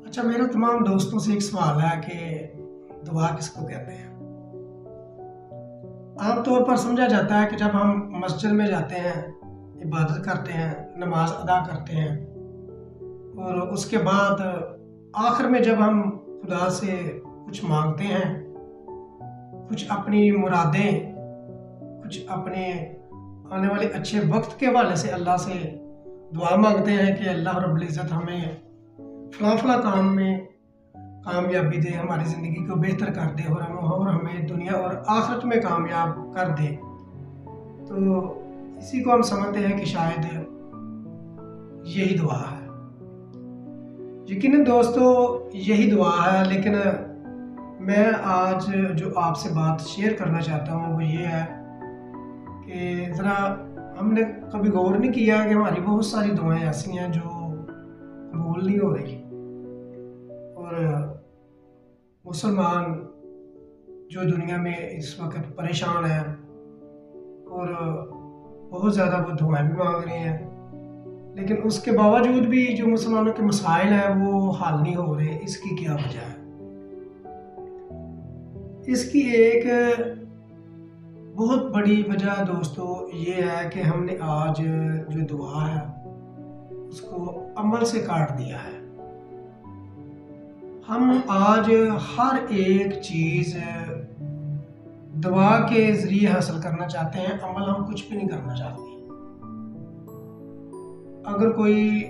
अच्छा, मेरा तमाम दोस्तों से एक सवाल है कि दुआ किसको कहते हैं। आम तौर पर समझा जाता है कि जब हम मस्जिद में जाते हैं, इबादत करते हैं, नमाज अदा करते हैं और उसके बाद आखिर में जब हम खुदा से कुछ मांगते हैं, कुछ अपनी मुरादें, कुछ अपने आने वाले अच्छे वक्त के हवाले से अल्लाह से दुआ मांगते हैं कि अल्लाह रब्बुल इज़्ज़त हमें फ़लाँ काम में कामयाबी दे, हमारी ज़िंदगी को बेहतर कर दे और हमें दुनिया और आखिरत में कामयाब कर दे। तो इसी को हम समझते हैं कि शायद यही दुआ है। यकीनन दोस्तों, यही दुआ है, लेकिन मैं आज जो आपसे बात शेयर करना चाहता हूँ वो ये है कि ज़रा हमने कभी गौर नहीं किया कि हमारी बहुत सारी दुआएं ऐसी हैं जो कबूल नहीं हो रही। और मुसलमान जो दुनिया में इस वक्त परेशान है और बहुत ज़्यादा वो दुआएं भी मांग रहे हैं, लेकिन उसके बावजूद भी जो मुसलमानों के मसाइल हैं वो हल नहीं हो रहे। इसकी क्या वजह है? इसकी एक बहुत बड़ी वजह दोस्तों ये है कि हमने आज जो दुआ है उसको अमल से काट दिया है। हम आज हर एक चीज़ दुआ के ज़रिए हासिल करना चाहते हैं, अमल हम कुछ भी नहीं करना चाहते। अगर कोई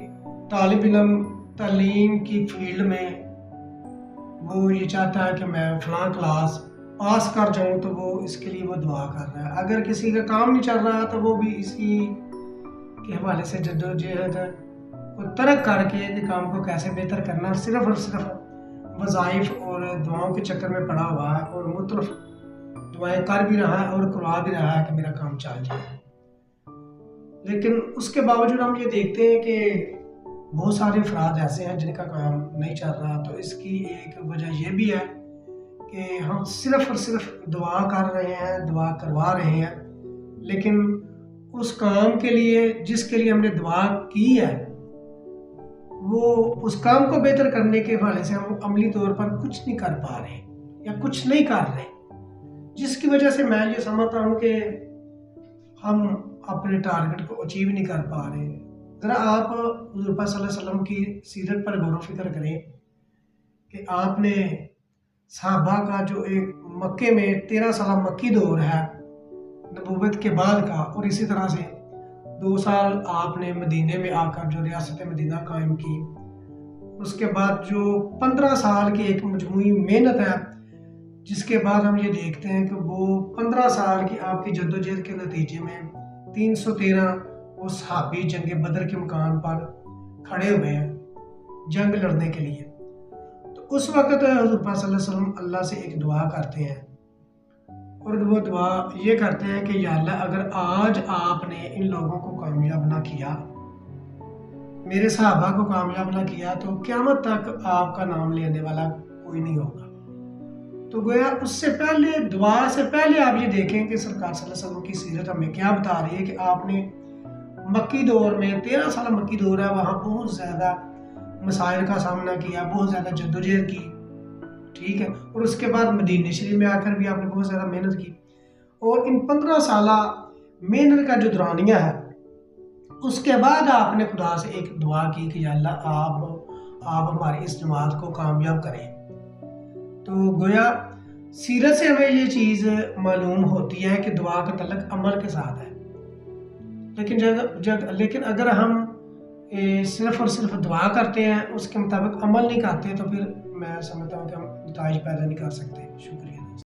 तालिब इल्म तालीम की फील्ड में वो ये चाहता है कि मैं फ़लाँ क्लास पास कर जाऊं, तो वो इसके लिए वो दुआ कर रहा है। अगर किसी का काम नहीं चल रहा तो वो भी इसी के हवाले से जद्दोजहद को तर्क करके कि काम को कैसे बेहतर करना, सिर्फ और सिर्फ वज़ाइफ और दुआओं के चक्कर में पड़ा हुआ है और मुख्तलिफ दुआएं कर भी रहा है और करवा भी रहा है कि मेरा काम चल जाए। लेकिन उसके बावजूद हम ये देखते हैं कि बहुत सारे अफराद ऐसे हैं जिनका काम नहीं चल रहा। तो इसकी एक वजह ये भी है कि हम सिर्फ और सिर्फ दुआ कर रहे हैं, दुआ करवा रहे हैं, लेकिन उस काम के लिए जिसके लिए हमने दुआ की है वो उस काम को बेहतर करने के हवाले से हम अमली तौर पर कुछ नहीं कर पा रहे या कुछ नहीं कर रहे, जिसकी वजह से मैं ये समझता हूँ कि हम अपने टारगेट को अचीव नहीं कर पा रहे। ज़रा आप हुज़ूर पाक सल्लल्लाहु अलैहि वसल्लम की सीरत पर गौर व फिक्र करें कि आपने सहाबा का जो एक मक्के में 13 साल मक्की दौर है नबूवत के बाद का, और इसी तरह से 2 साल आपने मदीने में आकर जो रियासत मदीना कायम की, उसके बाद जो 15 साल की एक मजमूई मेहनत है, जिसके बाद हम ये देखते हैं कि वो 15 साल की आपकी जद्दोजहद के नतीजे में 313 वो सहाबी जंग बदर के मकान पर खड़े हुए हैं जंग लड़ने के लिए। तो उस वक़्त हुज़ूर पाक सल्लल्लाहु अलैहि वसल्लम अल्लाह से एक दुआ करते हैं और वो दुआ ये करते हैं कि या अल्लाह, अगर आज आपने इन लोगों को कामयाब ना किया, मेरे सहाबा को कामयाब ना किया, तो क़यामत तक आपका नाम लेने वाला कोई नहीं होगा। तो गोया उससे पहले, दुआ से पहले आप ये देखें कि सरकार सल्लल्लाहु अलैहि वसल्लम की सीरत हमें क्या बता रही है कि आपने मक्की दौर में 13 साल मक्की दौर है, वहाँ बहुत ज़्यादा मसाइल का सामना किया, बहुत ज़्यादा जद्दोजहद की, ठीक है, और उसके बाद मदीने शरीफ में आकर भी आपने बहुत ज़्यादा मेहनत की। और इन 15 साल मेहनत का जो दौरानिया है, उसके बाद आपने खुदा से एक दुआ की कि या अल्लाह, आप हमारी इस जमात को कामयाब करें। तो गोया सीरत से हमें ये चीज़ मालूम होती है कि दुआ का तल्लुक अमल के साथ है। लेकिन अगर हम सिर्फ और सिर्फ दुआ करते हैं, उसके मुताबिक अमल नहीं करते, तो फिर मैं समझता हूँ कि हम नतीजे पैदा नहीं कर सकते। शुक्रिया।